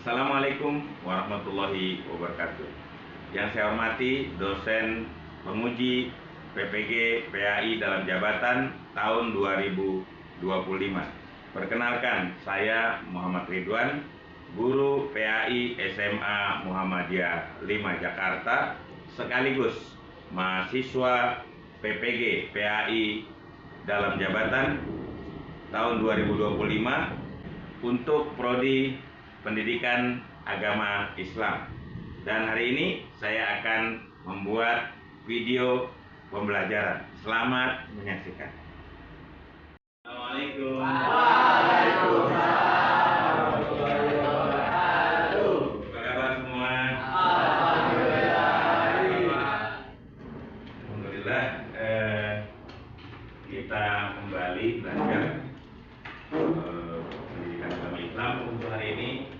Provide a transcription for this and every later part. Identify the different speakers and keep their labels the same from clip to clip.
Speaker 1: Assalamualaikum warahmatullahi wabarakatuh. Yang saya hormati dosen penguji PPG PAI dalam jabatan tahun 2025. Perkenalkan, saya Muhammad Ridwan, guru PAI SMA Muhammadiyah 5 Jakarta, sekaligus mahasiswa PPG PAI dalam jabatan tahun 2025 untuk prodi Pendidikan Agama Islam. Dan hari ini saya akan membuat video pembelajaran. Selamat menyaksikan. Assalamualaikum.
Speaker 2: Waalaikumsalam.
Speaker 1: Apa kabar semua? Alhamdulillah. Kita kembali belajar pendidikan agama Islam. Untuk hari ini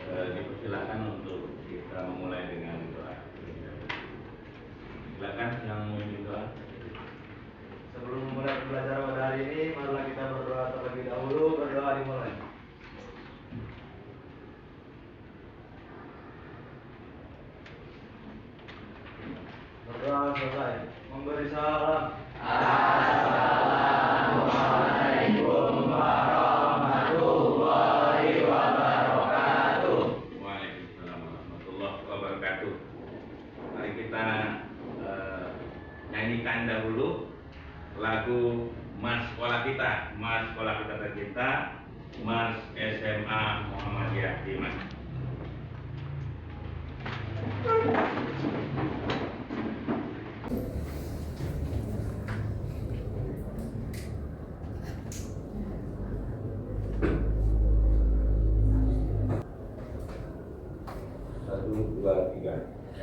Speaker 1: dipersilakan untuk kita memulai dengan doa. Silakan yang memimpin doa.
Speaker 2: Sebelum memulai pembelajaran pada hari ini, marilah kita berdoa terlebih dahulu. Berdoa dimulai. Berdoa selesai. Memberi salam. Assalamualaikum warahmatullahi wabarakatuh.
Speaker 1: Waalaikumsalam warahmatullahi wabarakatuh. Mari kita nyanyikan dahulu lagu Mas Sekolah Kita, Mas Sekolah Kita Tercinta, Mas SMA Muhammadiyah 5.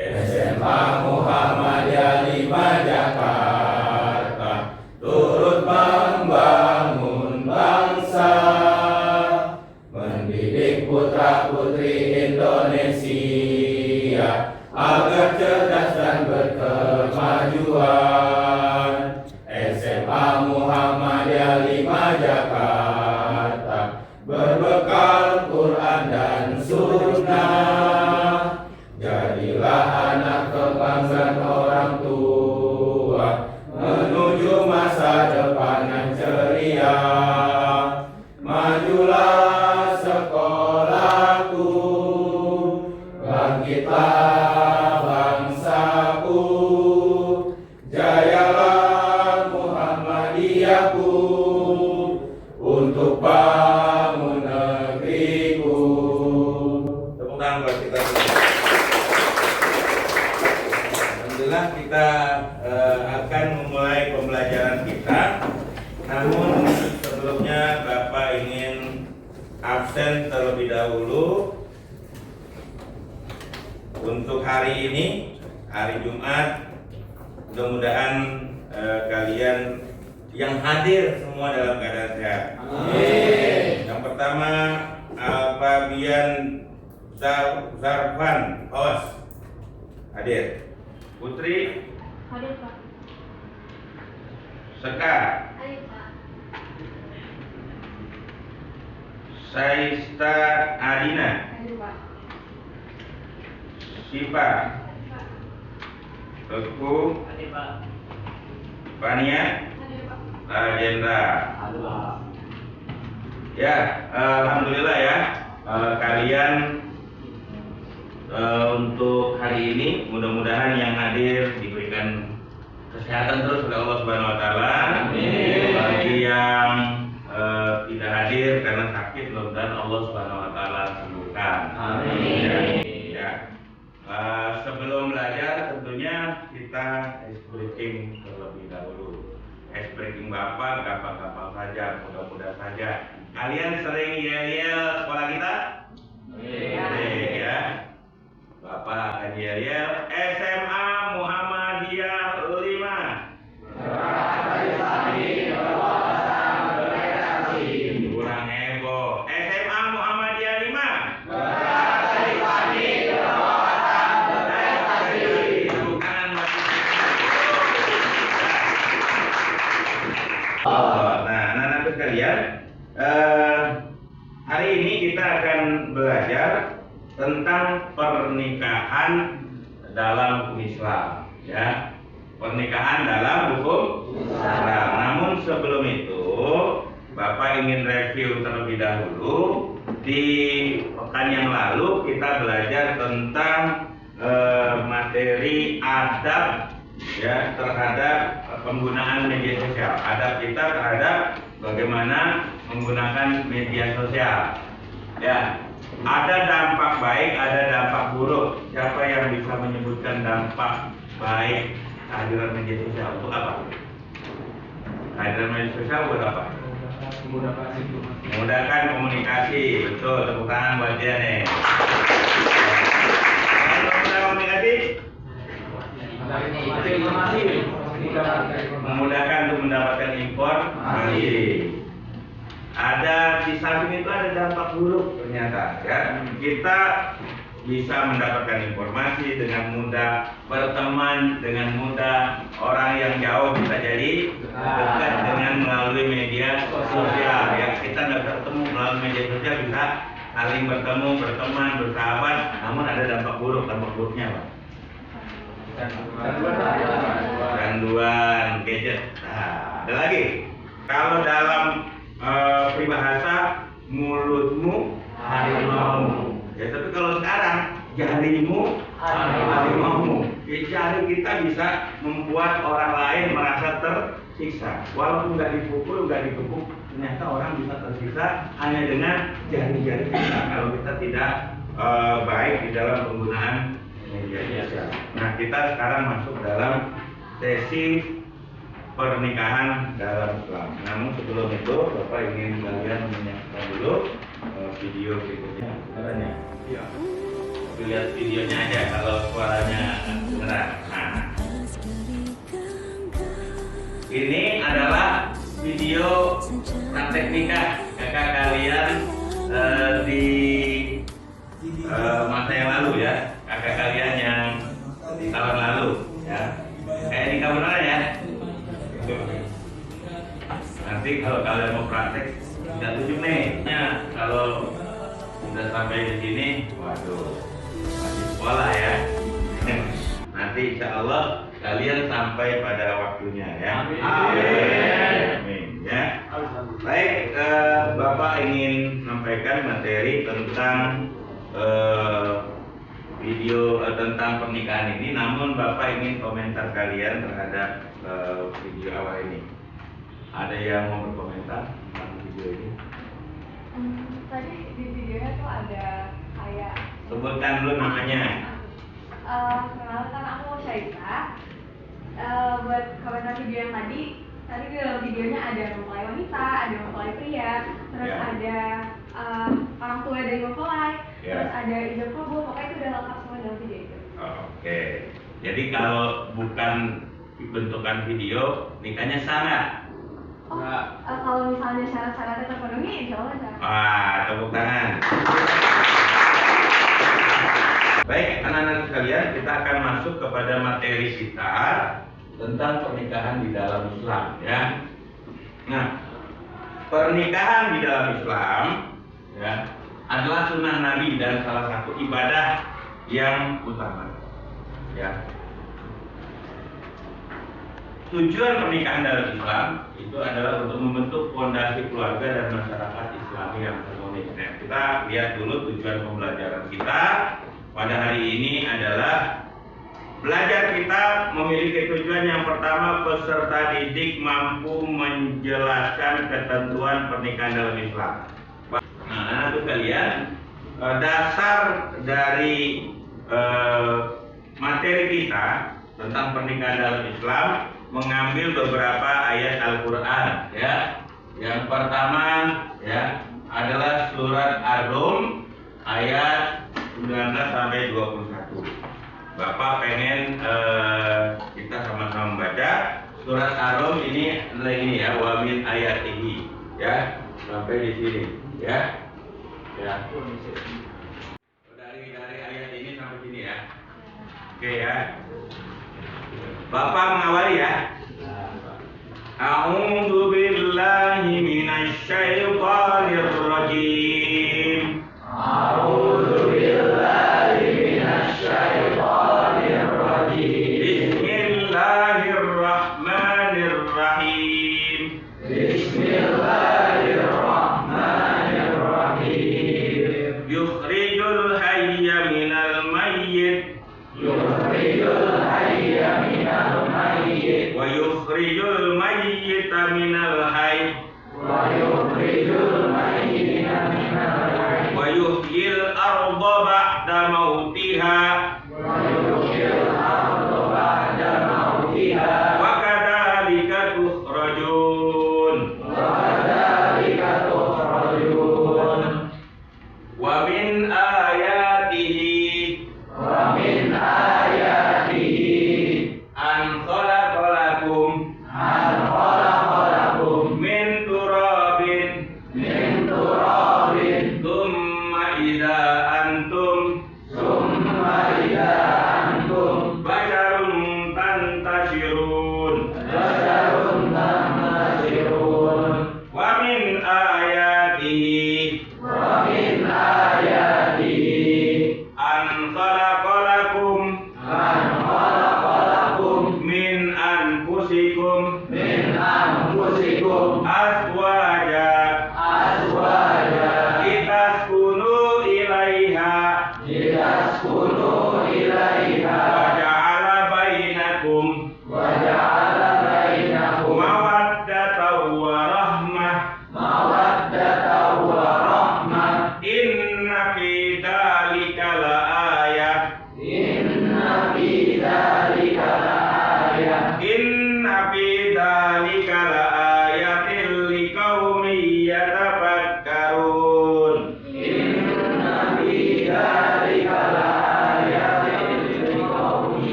Speaker 3: SMA Muhammadiyah 5 Jakarta turut membangun bangsa, mendidik putra-putri Indonesia agar cerdas dan berkemajuan. SMA Muhammadiyah 5 Jakarta berbekal Quran dan Sunnah, jadilah anak kebanggaan orang tua menuju masa depan yang ceria. Majulah sekolahku, bangkitlah bangsaku, jayalah Muhammadiyahku untuk bangun negeriku.
Speaker 1: Tepuk tangan buat kita. Alhamdulillah, kita akan memulai pembelajaran kita. Namun sebelumnya Bapak ingin absen terlebih dahulu. Untuk hari ini, hari Jumat, mudah-mudahan kalian yang hadir semua dalam keadaan sehat.
Speaker 3: Amin.
Speaker 1: Yang pertama, Fabian Zarvan Awas hadir. Putri
Speaker 4: Hadir, Pak.
Speaker 1: Seka
Speaker 4: Hadir, Pak.
Speaker 1: Saista Adina
Speaker 4: Hadir, Pak.
Speaker 1: Sipa
Speaker 4: Pak.
Speaker 1: Teguh
Speaker 4: Hadir, Pak.
Speaker 1: Fania
Speaker 4: Hadir, Pak.
Speaker 1: Rajendra.
Speaker 2: Allah.
Speaker 1: Ya, alhamdulillah ya, kalian untuk hari ini mudah-mudahan yang hadir diberikan kesehatan terus oleh Allah Subhanahu Wa Taala.
Speaker 3: Amin.
Speaker 1: Bagi yang tidak hadir karena sakit, mudah-mudahan Allah Subhanahu Wa Taala sembuhkan.
Speaker 3: Amin.
Speaker 1: Ya. Sebelum belajar tentunya kita ice breaking terlebih dahulu. Ice breaking Bapak gampang-gampang saja, mudah-mudah saja. Kalian sering yel-yel sekolah kita? Sering ya. Bapak akan yel-yel SMA Muhammadiyah 5. Kurang heboh. SMA Muhammadiyah 5. Nah, anak-anak sekalian, hari ini kita akan belajar tentang pernikahan dalam hukum Islam, ya. Pernikahan dalam hukum Islam. Namun sebelum itu, Bapak ingin review terlebih dahulu. Di pekan yang lalu kita belajar tentang materi adab, ya, terhadap penggunaan media sosial. Adab kita terhadap bagaimana menggunakan media sosial. Ya, ada dampak baik, ada dampak buruk. Siapa yang bisa menyebutkan dampak baik kehadiran media sosial untuk apa? Kehadiran media sosial buat apa? Memudahkan komunikasi. Betul, tepuk tangan buat dia nih. Memudahkan komunikasi? Memudahkan untuk mendapatkan informasi. Ada di samping itu ada dampak buruk ternyata, ya. Kita bisa mendapatkan informasi dengan mudah, berteman dengan mudah, orang yang jauh bisa jadi dekat dengan melalui media sosial, ya. Kita nggak bertemu melalui media sosial, bisa saling bertemu, berteman, bersahabat. Namun ada dampak buruk. Dampak buruknya apa? Gangguan gadget. Nah, ada lagi. Kalau dalam peribahasa, mulutmu harimaumu. Ya, tapi kalau sekarang jarimu harimaumu. Ya, jari kita bisa membuat orang lain merasa tersiksa. Walaupun nggak dipukul, nggak dikepuk, ternyata orang bisa tersiksa hanya dengan jari-jari kita. Kalau kita tidak baik di dalam penggunaan media sosial. Nah, kita sekarang masuk dalam sesi pernikahan dalam Islam. Namun sebelum itu, Bapak ingin kalian menyaksikan dulu video berikutnya. Suaranya? Iya. Lihat videonya aja kalau suaranya kedengeran. Nah, ini adalah video praktek nikah kakak kalian di masa yang lalu, ya. Kakak kalian yang tahun lalu, ya. Kayak nikah beneran, ya. Nanti kalau kalian mau praktek, tidak tunjuk nih. Nah, kalau sudah sampai di sini, waduh, masih sekolah, ya. Nanti insya Allah kalian sampai pada waktunya, ya. Amin. Ya. Baik, Bapak ingin sampaikan materi tentang video tentang pernikahan ini. Namun Bapak ingin komentar kalian terhadap video awal ini. Ada yang mau berkomentar tentang video ini?
Speaker 4: Tadi di videonya tuh ada kayak
Speaker 1: Sebutkan dulu namanya.
Speaker 4: Perkenalkan, aku Syaita. Buat komentar video yang tadi di dalam videonya ada mempelai wanita, ada mempelai pria, terus
Speaker 1: Ya.
Speaker 4: ada orang tua dari mempelai,
Speaker 1: Ya.
Speaker 4: terus ada ijab kabul. Pokoknya itu udah lengkap semua dalam video itu.
Speaker 1: Oke. Jadi kalau bukan bentukan video, nikahnya syarat.
Speaker 4: Oh, kalau misalnya syarat-syaratnya terpenuhi, insya Allah syarat.
Speaker 1: Wah, tepuk tangan. Baik, anak-anak sekalian, kita akan masuk kepada materi kita tentang pernikahan di dalam Islam, ya. Nah, pernikahan di dalam Islam, ya, adalah sunnah Nabi dan salah satu ibadah yang utama, ya. Tujuan pernikahan dalam Islam itu adalah untuk membentuk fondasi keluarga dan masyarakat Islami yang harmonis. Nah, kita lihat dulu tujuan pembelajaran kita pada hari ini adalah belajar kita memiliki tujuan yang pertama, peserta didik mampu menjelaskan ketentuan pernikahan dalam Islam. Nah, anak-anak sekalian, dasar dari materi kita tentang pernikahan dalam Islam mengambil beberapa ayat Al-Quran, ya. Yang pertama, ya, adalah surat Ar-Rum ayat 19 sampai 21. Bapak pengen kita sama-sama membaca surat Ar-Rum ini adalah ini, ya, wa min ayatihi, ya, sampai di sini, ya. Ya. Dari ayat ini sampai sini, ya. Oke, ya. Bapak mengawali, ya. A'udzu billahi minasyaitonir rajim.
Speaker 3: A'udzu billahi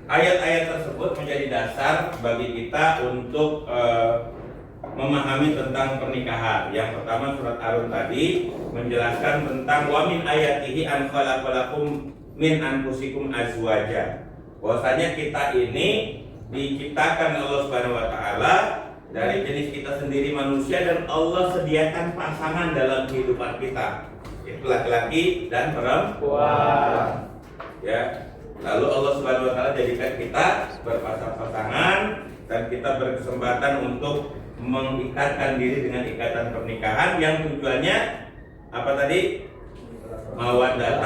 Speaker 1: ayat-ayat tersebut menjadi dasar bagi kita untuk memahami tentang pernikahan. Yang pertama surat Ar-Rum tadi menjelaskan tentang wa min ayatihi an khalaqalakum min anfusikum azwaja. Bahwasanya kita ini diciptakan Allah Subhanahu wa taala dari jenis kita sendiri manusia, dan Allah sediakan pasangan dalam kehidupan kita, yaitu laki-laki dan perempuan. Ya. Lalu Allah Subhanahu wa taala jadikan kita berpasang-pasangan dan kita berkesempatan untuk mengikatkan diri dengan ikatan pernikahan yang tujuannya apa tadi? Mawaddah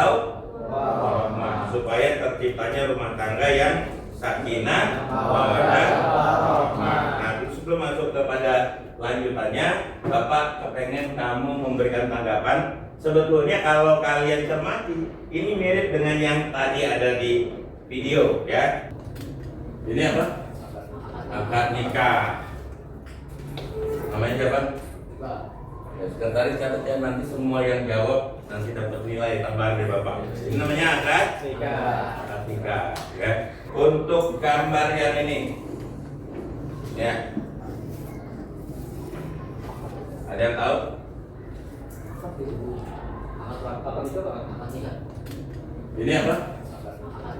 Speaker 1: warahmah, supaya terciptanya rumah tangga yang sakinah mawaddah warahmah. Nah, sebelum masuk kepada lanjutannya, Bapak kepengen kamu memberikan tanggapan. Sebetulnya kalau kalian cermati, ini mirip dengan yang tadi ada di video, ya. Ini apa? Akad nikah. Namanya siapa? Ya, sekretaris catat ya, nanti semua yang jawab nanti dapat nilai tambahan dari Bapak. Ini namanya akad nikah, ya. Untuk gambar yang ini, ya. Ada yang tahu? Ini apa?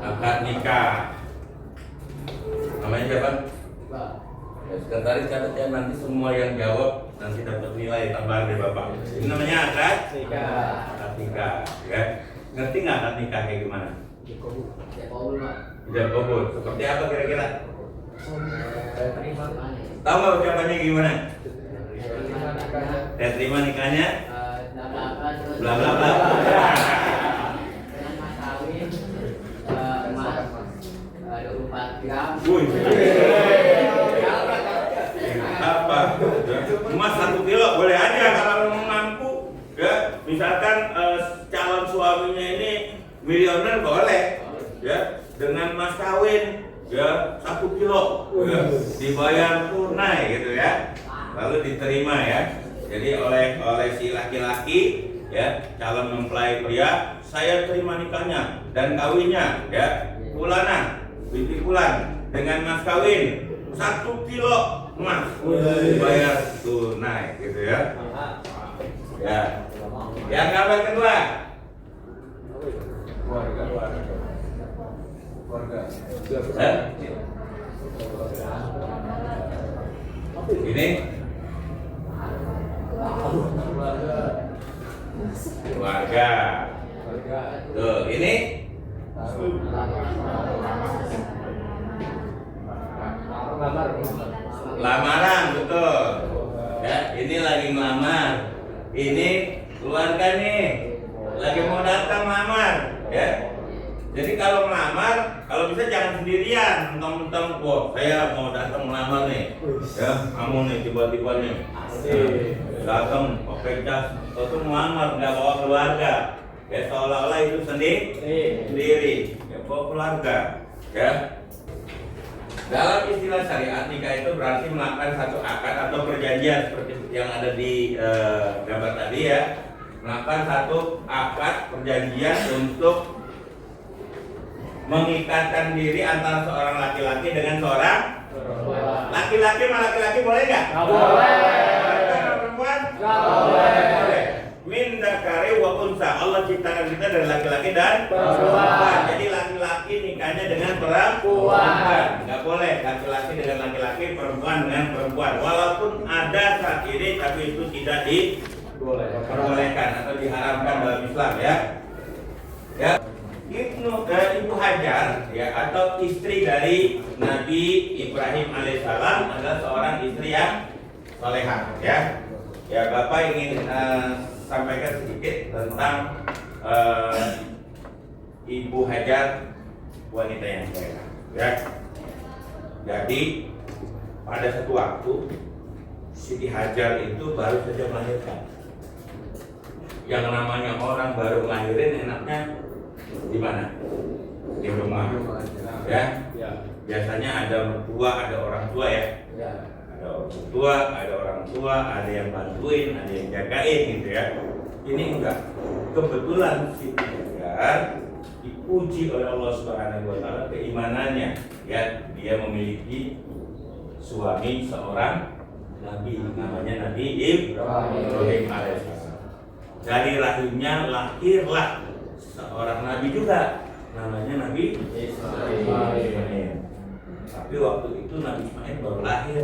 Speaker 1: Akad nikah. Namanya siapa? Ya, sekretaris catat ya, nanti semua yang jawab nanti dapat nilai tambahan dari Bapak. Ini namanya akad nikah, ya. Ngerti nggak akad nikah kayak gimana? Ijab kabul. Seperti apa kira-kira? Tahu nggak ucapannya gimana? Saya terima nikahnya. Bla bla bla. Wih. Apa? Emas 1 kilo boleh aja kalau mampu, ya. Misalkan calon suaminya ini miliuner boleh, ya. Dengan mas kawin, ya 1 kilo, ya. Dibayar tunai gitu ya. Lalu diterima ya. Jadi oleh si laki-laki, ya, calon mempelai pria, saya terima nikahnya dan kawinnya, ya, bulanan, binti bulan dengan mas kawin 1 kilo emas, dibayar tunai, gitu ya. Ya. Yang gambar kedua, ini keluarga. Tuh, ini lamaran, betul. Ya, ini lagi ngelamar. Ini keluarga nih, lagi mau datang lamar, ya. Jadi kalau melamar, kalau bisa jangan sendirian, mentang-mentang, wah saya mau datang melamar nih, ya, kamu nih tiba-tiba nih, datang pakai jas, itu melamar nggak bawa keluarga, ya seolah-olah itu sendiri, ya bawa keluarga, ya. Dalam istilah syariat nikah itu berarti melakukan satu akad atau perjanjian seperti yang ada di gambar tadi, ya, melakukan satu akad perjanjian untuk mengikatkan diri antara seorang laki-laki dengan seorang laki-laki sama laki-laki, boleh nggak?
Speaker 3: Boleh.
Speaker 1: Perempuan?
Speaker 3: Boleh.
Speaker 1: Min dzakari wa unsa. Allah ciptakan kita dari laki-laki dan
Speaker 3: perempuan.
Speaker 1: Jadi laki-laki nikahnya dengan perempuan. Nggak boleh laki-laki dengan laki-laki, perempuan dengan perempuan. Walaupun ada saat ini, tapi itu tidak diperbolehkan atau diharamkan dalam Islam, ya. Ya. Ibu Hajar, ya, atau istri dari Nabi Ibrahim alaihissalam adalah seorang istri yang salehah, ya. Ya, Bapak ingin sampaikan sedikit tentang Ibu Hajar, wanita yang salehah, ya. Jadi pada satu waktu Siti Hajar itu baru saja melahirkan. Yang namanya orang baru melahirin enaknya di mana? Di rumah, ya. Biasanya ada mertua, ada orang tua, ya. Ada orang tua, ada orang tua, ada yang bantuin, ada yang jagain, gitu ya. Ini enggak. Kebetulan Siti Hajar diuji oleh Allah Subhanahu wa taala keimanannya, ya, dia memiliki suami seorang nabi, namanya Nabi Ibrahim alaihissalam. Dari rahimnya lahirlah seorang nabi juga, namanya Nabi Ismail. Tapi waktu itu Nabi Ismail baru lahir.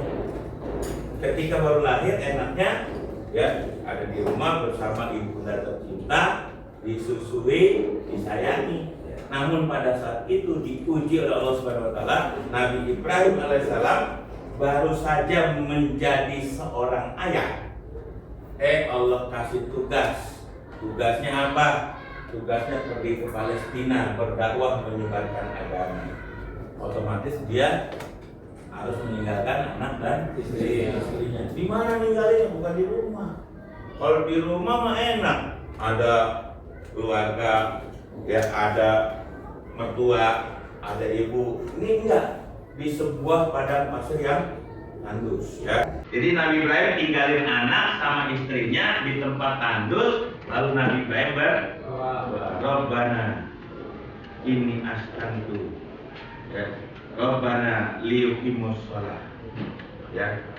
Speaker 1: Ketika baru lahir enaknya ya ada di rumah bersama ibunda tercinta, disusui, disayangi. Namun pada saat itu diuji oleh Allah Subhanahu wa taala, Nabi Ibrahim alaihissalam baru saja menjadi seorang ayah. Allah kasih tugas. Tugasnya apa? Tugasnya pergi ke Palestina berdakwah menyebarkan agama. Otomatis dia harus meninggalkan anak dan istrinya. Di mana ninggalnya? Bukan di rumah. Kalau di rumah mah enak, ada keluarga, ya ada mertua, ada ibu. Ini enggak, di sebuah padang pasir yang tandus, ya. Jadi Nabi Ibrahim tinggalin anak sama istrinya di tempat tandus, lalu Nabi Ibrahim berdoa, Rabbana inni askantu, ya, Rabbana liyuqimus shalah,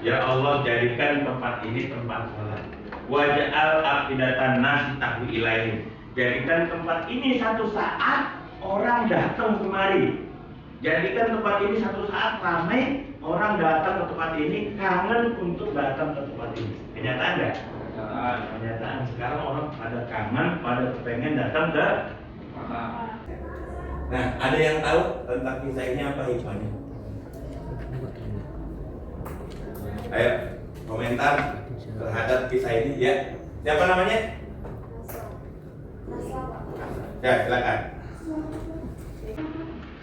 Speaker 1: ya Allah jadikan tempat ini tempat salat, waj'al afidatan nas tahwi ilaihim, jadikan tempat ini satu saat orang datang kemari, jadikan tempat ini satu saat ramai orang datang ke tempat ini, kangen untuk datang ke tempat ini. Kenyataan enggak? Kenyataan. Sekarang orang pada kangen, pada pengen datang ke. Nah, ada yang tahu tentang kisah ini apa hikmahnya? Ayo, komentar terhadap kisah ini, ya. Siapa namanya? Ya, silakan.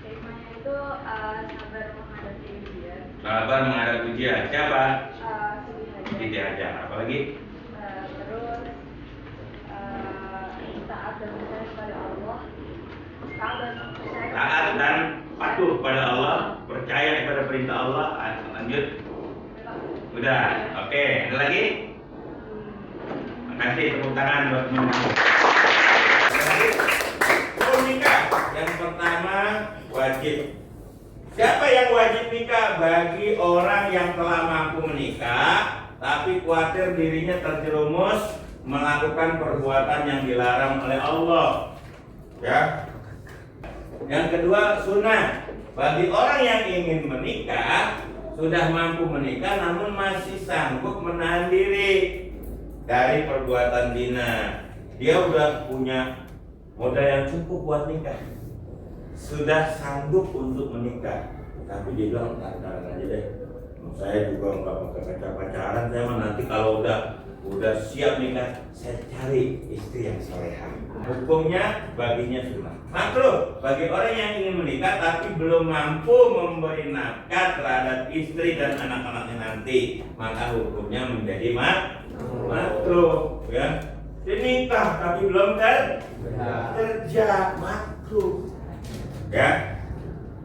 Speaker 4: Hikmahnya itu sabar menghadapi ujian.
Speaker 1: Sabar menghadapi ujian. Siapa?
Speaker 4: Sedih aja.
Speaker 1: Tidak aja. Apalagi?
Speaker 4: Terus taat dan percaya kepada Allah.
Speaker 1: Taat dan patuh pada Allah, percaya kepada perintah Allah. Lanjut. Udah. Oke. Ada lagi? Makasih, tepuk tangan buat teman-teman. Nikah. Yang pertama wajib. Siapa yang wajib nikah? Bagi orang yang telah mampu menikah tapi khawatir dirinya terjerumus melakukan perbuatan yang dilarang oleh Allah. Ya. Yang kedua sunnah. Bagi orang yang ingin menikah, sudah mampu menikah namun masih sanggup menahan diri dari perbuatan zina. Dia udah punya modal yang cukup buat nikah, sudah sanggup untuk menikah, tapi dia bilang tahan aja deh, saya juga nggak pakai pacaran, saya mah nanti kalau udah siap nikah saya cari istri yang solehah. Hukumnya baginya sunnah. Makruh bagi orang yang ingin menikah tapi belum mampu memberi nafkah terhadap istri dan anak-anaknya nanti, maka hukumnya menjadi makruh, ya. Dia nikah tapi belum kerja, makruh, ya,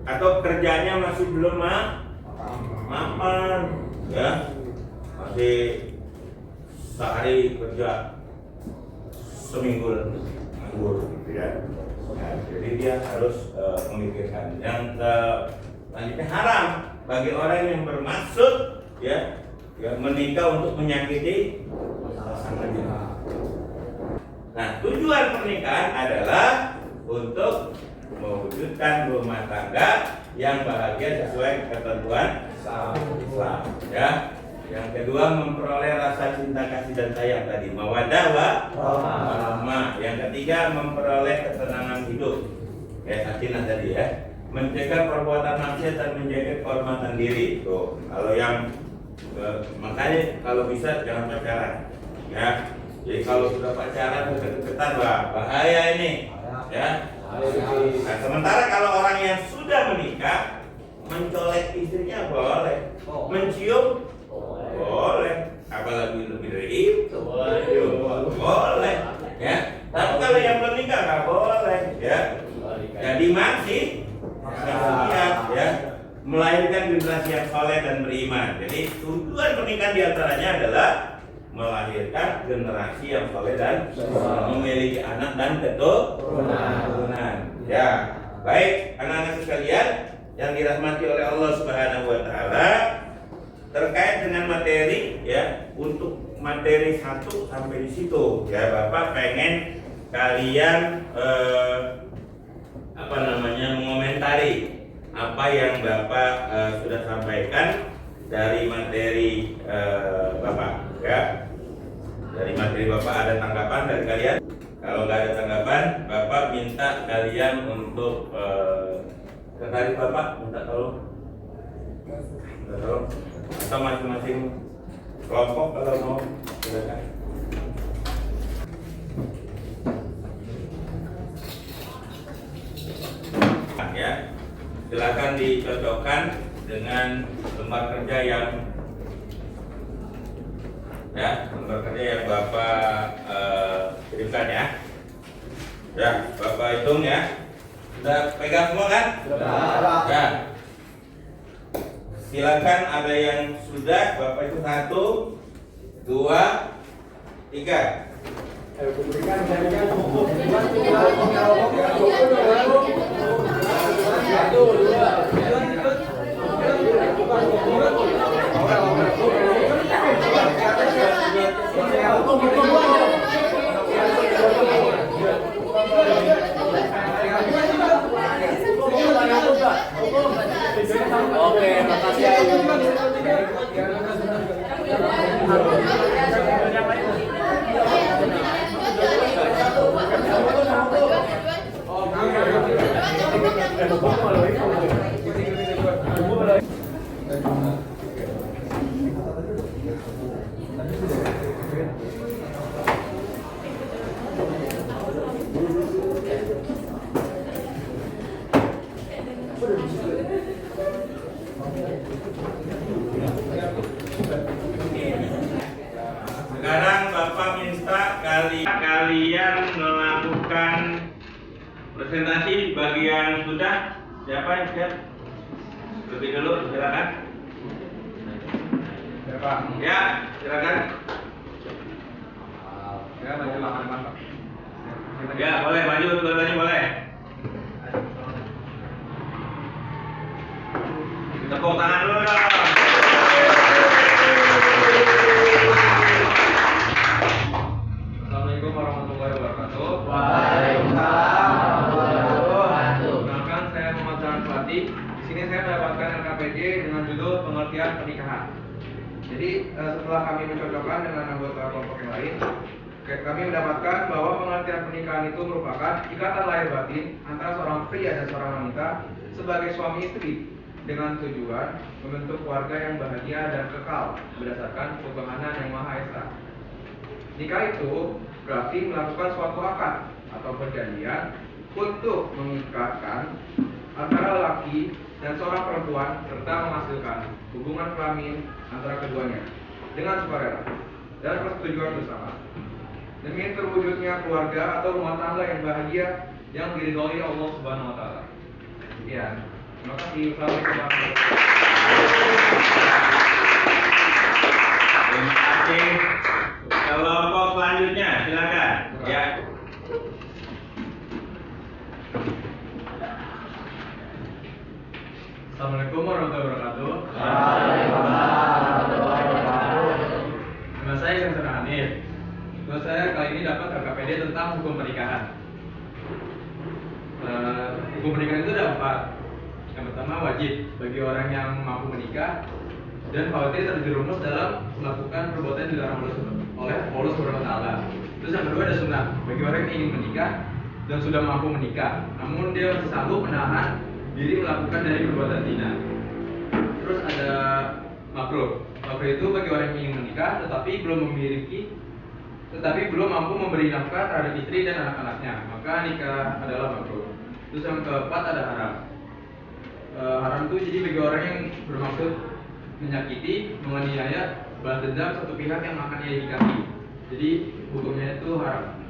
Speaker 1: atau kerjanya masih belum mapan, ya, masih sehari kerja seminggu nganggur, gitu ya. Nah, jadi dia harus memikirkan. Yang selanjutnya haram bagi orang yang bermaksud, ya menikah untuk menyakiti pasangannya. Nah, tujuan pernikahan adalah untuk mewujudkan rumah tangga yang bahagia sesuai ketentuan Islam. Ya. Yang kedua memperoleh rasa cinta kasih dan sayang tadi, mawaddah warahmah. Yang ketiga memperoleh ketenangan hidup, sakinah tadi, ya. Mencegah perbuatan maksiat dan menjaga kehormatan diri. Tuh, kalau yang makanya kalau bisa jangan pacaran, ya. Jadi kalau sudah pacaran deket-deketan bahaya ini, ya. Nah, sementara kalau orang yang sudah menikah mencolek istrinya boleh, mencium boleh, apalagi lebih dari itu boleh, ya. Tapi kalau yang belum nikah nggak boleh, ya. Jadi masih siap, ya, melahirkan generasi yang soleh dan beriman. Jadi tujuan pernikahan diantaranya adalah melahirkan generasi yang soleh dan memiliki anak dan keturunan. Ya, baik anak-anak sekalian yang dirahmati oleh Allah Subhanahu wa taala, terkait dengan materi ya, untuk materi 1 sampai di situ ya, Bapak pengen kalian mengomentari apa yang Bapak sudah sampaikan dari materi Bapak ya. Dari materi Bapak ada tanggapan dari kalian? Kalau nggak ada tanggapan, Bapak minta kalian untuk sekretaris Bapak minta tolong atau masing-masing kelompok kalau mau, silakan. Ya, silakan dicocokkan dengan lembar kerja yang Bapak kirimkan ya. Ya, Bapak hitung ya. Sudah pegang semua kan?
Speaker 3: Sudah.
Speaker 1: Ya. Silakan, ada yang sudah, Bapak itu 1, 2, 3.
Speaker 3: Oke, makasih.
Speaker 1: Sekarang Bapak minta kalian melakukan presentasi bagi yang sudah. Siapa yang siap? Lebih dulu, silakan. Ya, silakan. Ya, boleh maju, dua-duanya boleh. Tepuk tangan dulu dong.
Speaker 2: Assalamualaikum warahmatullahi wabarakatuh.
Speaker 3: Waalaikumsalam warahmatullahi wabarakatuh.
Speaker 2: Perkenalkan, saya Muhammad Zahan Fatih. Di sini saya mendapatkan LKPD dengan judul pengertian pernikahan. Jadi setelah kami mencocokkan dengan anggota kelompok yang lain, kami mendapatkan bahwa pengertian pernikahan itu merupakan ikatan lahir batin antara seorang pria dan seorang wanita sebagai suami istri dengan tujuan membentuk keluarga yang bahagia dan kekal berdasarkan ketuhanan yang Maha Esa. Nikah itu berarti melakukan suatu akad atau perjanjian untuk mengikatkan antara laki dan seorang perempuan serta menghasilkan hubungan kelamin antara keduanya dengan sukarela dan persetujuan bersama demi terwujudnya keluarga atau rumah tangga yang bahagia yang diridhoi Allah Subhanahu wa taala. Sekian. Terima kasih. Assalamualaikum warahmatullahi wabarakatuh.
Speaker 1: Terima kasih. Kelompok selanjutnya, silakan. Ya.
Speaker 2: Assalamualaikum warahmatullahi wabarakatuh.
Speaker 3: Waalaikumsalam warahmatullahi wabarakatuh.
Speaker 2: Nama saya Syamsul Hanif. Terus saya kali ini dapat LKPD tentang hukum pernikahan. Hukum pernikahan itu ada 4. Yang pertama, wajib bagi orang yang mampu menikah dan khawatir terjerumus dalam melakukan perbuatan yang dilarang oleh Allah Subhanahu wa taala. Terus yang kedua ada sunnah bagi orang yang ingin menikah dan sudah mampu menikah, namun dia masih sanggup menahan diri melakukan dari perbuatan zina. Terus ada makruh. Makruh itu bagi orang yang ingin menikah tetapi belum mampu memberi nafkah terhadap istri dan anak-anaknya, maka nikah adalah makruh. Terus yang keempat ada haram. Haram itu jadi bagi orang yang bermaksud menyakiti, menganiaya, balas dendam satu pihak yang akan ia nikahi. Jadi hukumnya itu haram.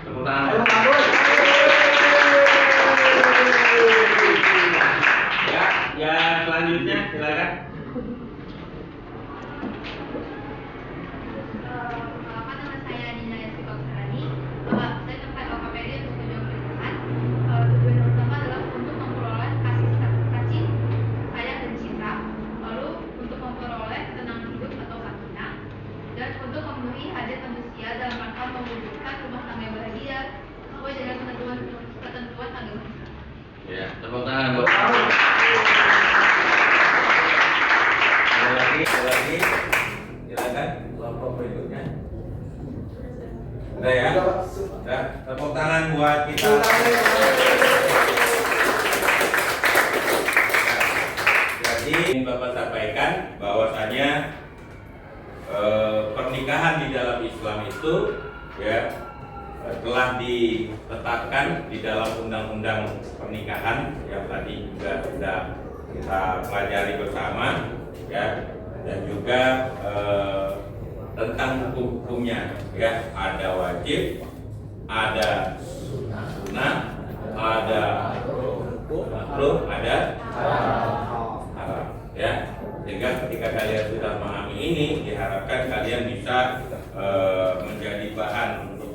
Speaker 1: Tepuk tangan. Ya, selanjutnya silakan.
Speaker 5: Perkenalkan, nama saya Nina Yasti Baksarani. Saya terkait OKPD untuk tujuan pernikahan. Tujuan utama adalah untuk memperoleh kasih sayang dan cinta, lalu untuk memperoleh ketenangan hidup atau sakinah, dan untuk memenuhi hajat manusia dalam rangka mewujudkan rumah tangga yang bahagia sesuai dengan ketentuan agama Islam.
Speaker 1: Ya, tepuk tangan buat kamu. Ada lagi, silakan kelompok berikutnya. Udah ya, udah. Tepuk tangan buat kita. Jadi Bapak sampaikan bahwasanya pernikahan di dalam Islam itu ya telah ditetapkan di dalam undang-undang pernikahan yang tadi juga sudah kita pelajari bersama ya, dan juga tentang hukum-hukumnya ya, ada wajib, ada sunnah, ada makruh, ada haram ya. Sehingga ketika kalian sudah memahami ini, diharapkan kalian bisa menjadi bahan untuk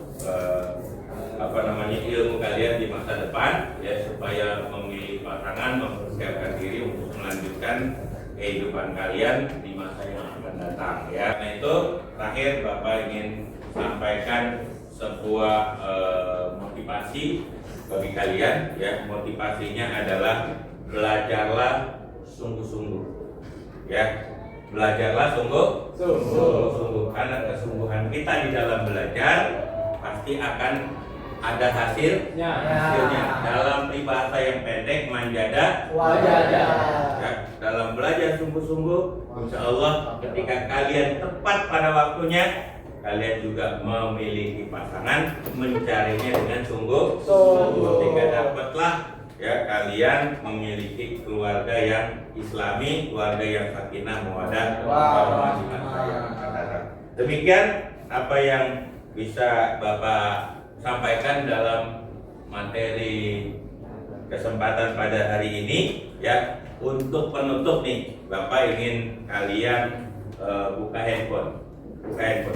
Speaker 1: ilmu kalian di masa depan ya, supaya memilih pasangan, mempersiapkan diri untuk melanjutkan kehidupan kalian di masa yang akan datang ya. Karena itu terakhir Bapak ingin sampaikan sebuah motivasi bagi kalian ya. Motivasinya adalah belajarlah sungguh-sungguh ya. Belajarlah sungguh-sungguh, karena kesungguhan kita di dalam belajar pasti akan ada hasilnya. Dalam peribahasa yang pendek, manjada wajada ya, dalam belajar sungguh-sungguh, insya Allah ketika kalian tepat pada waktunya, kalian juga memiliki pasangan, mencarinya dengan sungguh-sungguh, sehingga dapatlah ya kalian memiliki keluarga yang islami, keluarga yang sakinah mawaddah warahmah. Demikian apa yang bisa Bapak sampaikan dalam materi kesempatan pada hari ini ya. Untuk penutup nih, Bapak ingin kalian buka handphone kan?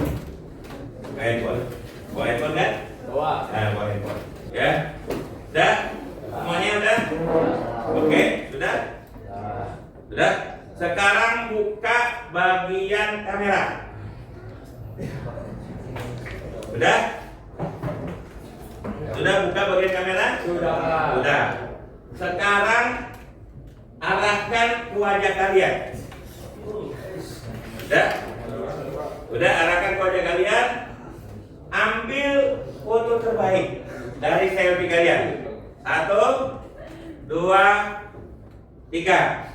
Speaker 1: Bawa handphone kan? Bawa handphone ya. Sudah? Semuanya udah? Oke, sudah? Sudah? Sekarang buka bagian kamera. Sudah? Sudah buka bagian kamera? Sudah. Sekarang arahkan ke wajah kalian. Sudah? Sudah, arahkan ke wajah kalian. Ambil foto terbaik dari selfie kalian. 1, 2, 3.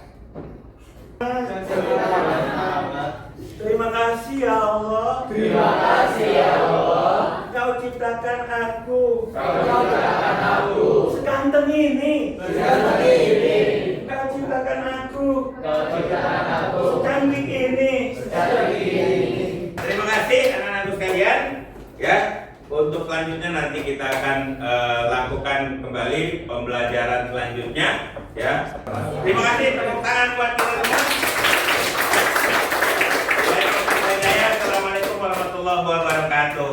Speaker 1: Terima kasih ya Allah.
Speaker 3: Terima kasih ya Allah.
Speaker 1: Kau ciptakan aku.
Speaker 3: Seganteng ini.
Speaker 1: Kau ciptakan aku.
Speaker 3: Secantik ini.
Speaker 1: Terima kasih anak-anakku sekalian. Ya, untuk selanjutnya nanti kita akan lakukan kembali pembelajaran selanjutnya. Ya. Terima kasih, tepuk tangan buat kita semua. Assalamualaikum warahmatullahi wabarakatuh.